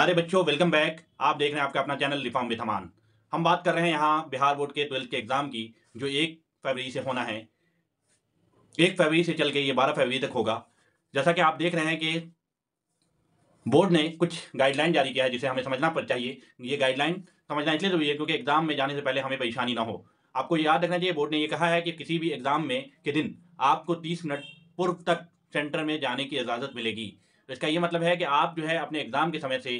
प्यारे बच्चों, welcome back. आप देख रहे हैं आपका अपना चैनल रिफॉर्म विद अमान। हम बात कर रहे हैं यहाँ बिहार बोर्ड के 12th के एग्जाम की, जो 1 फरवरी से होना है। 1 फरवरी से चल के ये 12 फरवरी तक होगा। जैसा कि आप देख रहे हैं कि बोर्ड ने कुछ गाइडलाइन जारी किया है, जिसे हमें समझना चाहिए। ये गाइडलाइन समझना इसलिए जरूरी है क्योंकि एग्जाम में जाने से पहले हमें परेशानी ना हो। आपको याद रखना चाहिए, बोर्ड ने ये कहा है कि किसी भी एग्जाम में के दिन आपको 30 मिनट पूर्व तक सेंटर में जाने की इजाज़त मिलेगी। तो इसका ये मतलब है कि आप जो है अपने एग्जाम के समय से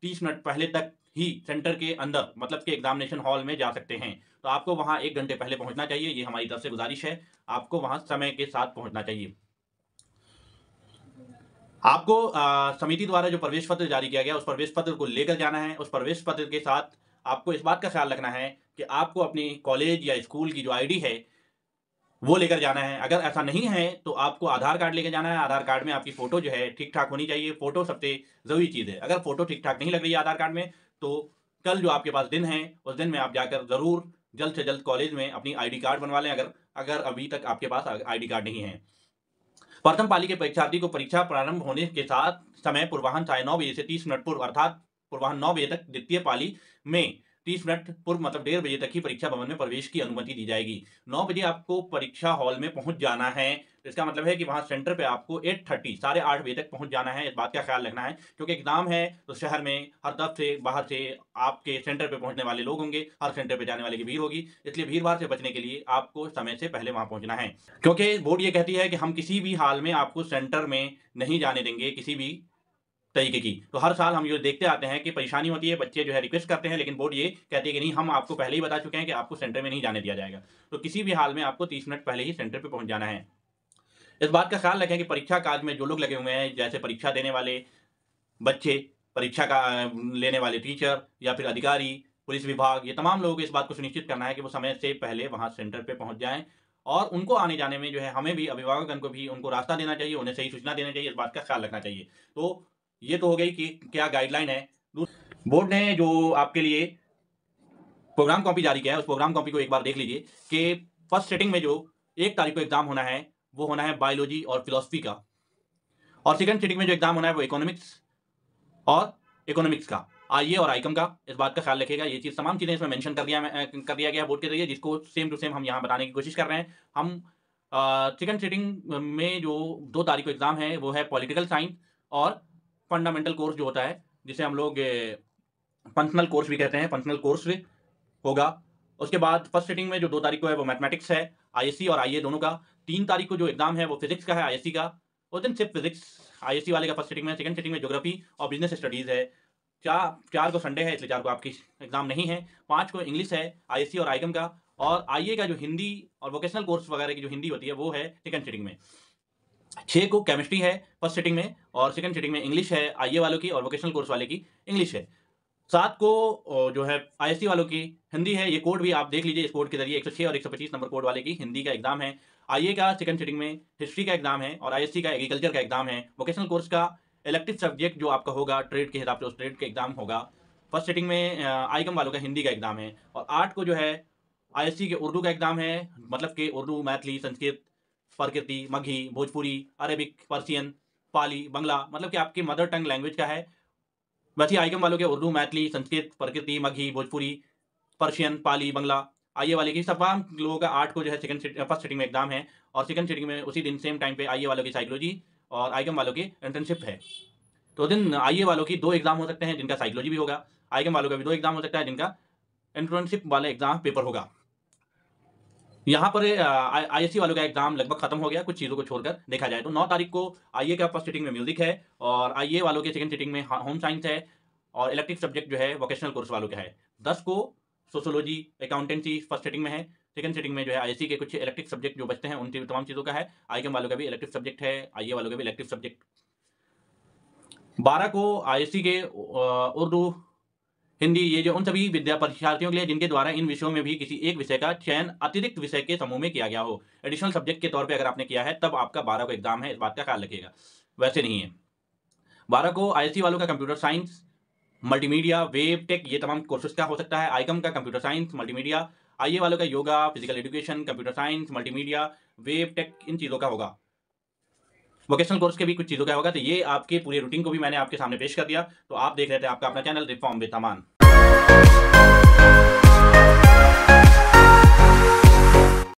30 मिनट पहले तक ही सेंटर के अंदर, मतलब कि एग्जामिनेशन हॉल में जा सकते हैं। तो आपको वहाँ 1 घंटे पहले पहुँचना चाहिए। ये हमारी तरफ से गुजारिश है, आपको वहाँ समय के साथ पहुँचना चाहिए। आपको समिति द्वारा जो प्रवेश पत्र जारी किया गया, उस प्रवेश पत्र को लेकर जाना है। उस प्रवेश पत्र के साथ आपको इस बात का ख्याल रखना है कि आपको अपनी कॉलेज या स्कूल की जो आईडी है वो लेकर जाना है। अगर ऐसा नहीं है तो आपको आधार कार्ड लेकर जाना है। आधार कार्ड में आपकी फ़ोटो जो है ठीक-ठाक होनी चाहिए। फ़ोटो सबसे ज़रूरी चीज़ है। अगर फ़ोटो ठीक-ठाक नहीं लग रही है आधार कार्ड में, तो कल जो आपके पास दिन है, उस दिन में आप जाकर ज़रूर जल्द से जल्द कॉलेज में अपनी आईडी कार्ड बनवा लें, अगर अभी तक आपके पास आईडी कार्ड नहीं है। प्रथम पाली के परीक्षार्थी को परीक्षा प्रारंभ होने के साथ समय पूर्वाह्न 9:30 बजे से 30 मिनट पूर्व, अर्थात पूर्वाह्न 9 बजे तक द्वितीय पाली में 30 मिनट पूर्व, मतलब 1:30 बजे तक ही परीक्षा भवन में प्रवेश की अनुमति दी जाएगी। 9 बजे आपको परीक्षा हॉल में पहुंच जाना है। तो इसका मतलब है कि वहां सेंटर पे आपको 8:30 साढ़े 8 बजे तक पहुंच जाना है। इस बात का ख्याल रखना है क्योंकि एग्जाम है, तो शहर में हर तरफ से, बाहर से आपके सेंटर पे पहुंचने वाले लोग होंगे, हर सेंटर पे जाने वाले की भीड़ होगी। इसलिए भीड़ भाड़ से बचने के लिए आपको समय से पहले वहां पहुंचना है, क्योंकि बोर्ड ये कहती है कि हम किसी भी हाल में आपको सेंटर में नहीं जाने देंगे किसी भी तरीके की। तो हर साल हम ये देखते आते हैं कि परेशानी होती है, बच्चे जो है रिक्वेस्ट करते हैं, लेकिन बोर्ड ये कहती है कि नहीं, हम आपको पहले ही बता चुके हैं कि आपको सेंटर में नहीं जाने दिया जाएगा। तो किसी भी हाल में आपको 30 मिनट पहले ही सेंटर पे पहुंच जाना है। इस बात का ख्याल रखें कि परीक्षा काज में जो लोग लगे हुए हैं, जैसे परीक्षा देने वाले बच्चे, परीक्षा का लेने वाले टीचर या फिर अधिकारी, पुलिस विभाग, ये तमाम लोगों को इस बात को सुनिश्चित करना है कि वो समय से पहले वहाँ सेंटर पे पहुँच जाएँ। और उनको आने जाने में जो है, हमें भी, अभिभावकगण को भी उनको रास्ता देना चाहिए, उन्हें सही सूचना देना चाहिए, इस बात का ख्याल रखना चाहिए। तो ये तो हो गई कि क्या गाइडलाइन है। बोर्ड ने जो आपके लिए प्रोग्राम कॉपी जारी किया है, उस प्रोग्राम कॉपी को एक बार देख लीजिए कि फर्स्ट सिटिंग में जो 1 तारीख को एग्जाम होना है, वो होना है बायोलॉजी और फिलॉसफी का। और सेकंड सिटिंग में जो एग्जाम होना है वो इकोनॉमिक्स का, आईए और आईकम का। इस बात का ख्याल रखिएगा। ये चीज़, तमाम चीज़ें इसमें मेंशन कर दिया गया बोर्ड के जरिए, जिसको सेम टू सेम हम यहाँ बताने की कोशिश कर रहे हैं। हम सेकंड सिटिंग में जो 2 तारीख को एग्जाम है, वो है पॉलिटिकल साइंस और फंडामेंटल कोर्स जो होता है, जिसे हम लोग फंक्शनल कोर्स भी कहते हैं, फंक्शनल कोर्स होगा। उसके बाद फर्स्ट सिटिंग में जो 2 तारीख को है वो मैथमेटिक्स है, आईएससी और आईए दोनों का। 3 तारीख को जो एग्जाम है वो फिजिक्स का है, आईएससी का। उस दिन सिर्फ फिजिक्स आईएससी वाले का फर्स्ट सिटिंग में। सेकंड सिटिंग में ज्योग्राफी और बिजनेस स्टडीज है। 4 को संडे है, इसलिए 4 को आपकी एग्जाम नहीं है। 5 को इंग्लिश है, आईएससी और आईकम का। और आईए का जो हिंदी और वोकेशनल कोर्स वगैरह की जो हिंदी होती है, वो है सेकंड सिटिंग में। 6 को केमिस्ट्री है फर्स्ट सिटिंग में, और सेकंड सिटिंग में इंग्लिश है आईए वालों की, और वोकेशनल कोर्स वाले की इंग्लिश है। 7 को जो है आईएससी वालों की हिंदी है। ये कोड भी आप देख लीजिए, इस कोड के जरिए 106 और 125 नंबर कोड वाले की हिंदी का एग्जाम है। आईए का सेकंड सिटिंग में हिस्ट्री का एग्जाम है, और आईएससी का एग्रीकल्चर का एग्जाम है। वोकेशनल कोर्स का इलेक्टिव सब्जेक्ट जो आपका होगा ट्रेड के हिसाब से, उस ट्रेड के एग्जाम होगा। फर्स्ट सिटिंग में आईकम वालों का हिंदी का एग्जाम है। और 8 को जो है आईएससी के उर्दू का एग्जाम है, मतलब कि उर्दू, मैथिली, संस्कृत, प्रकृति, मगही, भोजपुरी, अरेबिक, पर्शियन, पाली, बंगला, मतलब कि आपकी मदर टंग लैंग्वेज का है। वैसे आईकम वालों के उर्दू, मैथिली, संस्कृत, प्रकृति, मगही, भोजपुरी, पर्शियन, पाली, बंगला। आईए वाले की तमाम लोगों का 8 को जो है फर्स्ट सिटिंग में एग्जाम है। और सेकंड सिटिंग में उसी दिन सेम टाइम पे आईए वालों की साइकोलॉजी और आईकम वालों की इंटर्नशिप है। तो दिन आईए वालों की 2 एग्जाम हो सकते हैं, जिनका साइकोलॉजी भी होगा। आईकम वालों का भी 2 एग्जाम हो सकता है, जिनका इंटर्नशिप वाला एग्जाम पेपर होगा। यहाँ पर आईएससी वालों का एग्जाम लगभग खत्म हो गया, कुछ चीज़ों को छोड़कर देखा जाए तो। 9 तारीख को आईए का फर्स्ट सिटिंग में म्यूजिक है, और आईए वालों के सेकंड सिटिंग में होम साइंस है, और इलेक्टिव सब्जेक्ट जो है वोकेशनल कोर्स वालों का है। 10 को सोशोलॉजी, अकाउंटेंसी फर्स्ट सिटिंग में है। सेकंड सिटिंग में जो है आईएससी के कुछ इलेक्टिव सब्जेक्ट जो बचते हैं, उन तमाम चीज़ों का है। आईकम वालों का भी इलेक्टिव सब्जेक्ट है, आईए वालों का भी इलेक्टिव सब्जेक्ट। 12 को आईएससी के उर्दू, हिंदी, ये जो उन सभी विद्या परीक्षार्थियों के लिए जिनके द्वारा इन विषयों में भी किसी एक विषय का चयन अतिरिक्त विषय के समूह में किया गया हो, एडिशनल सब्जेक्ट के तौर पे अगर आपने किया है, तब आपका 12 को एग्जाम है, इस बात का ख्याल रखिएगा। वैसे नहीं है। 12 को आईएससी वालों का computer science, multimedia, web tech, ये तमाम कोर्सेज का हो सकता है। आईकम का कंप्यूटर साइंस, मल्टीमीडिया। आईए वालों का yoga, physical education, computer science, multimedia, web tech, इन चीज़ों का होगा। वोकेशनल कोर्स के भी कुछ चीज़ों का होगा। तो ये आपके पूरे रूटीन को भी मैंने आपके सामने पेश कर दिया। तो आप देख रहे थे आपका अपना चैनल रिफॉर्म विद अमान।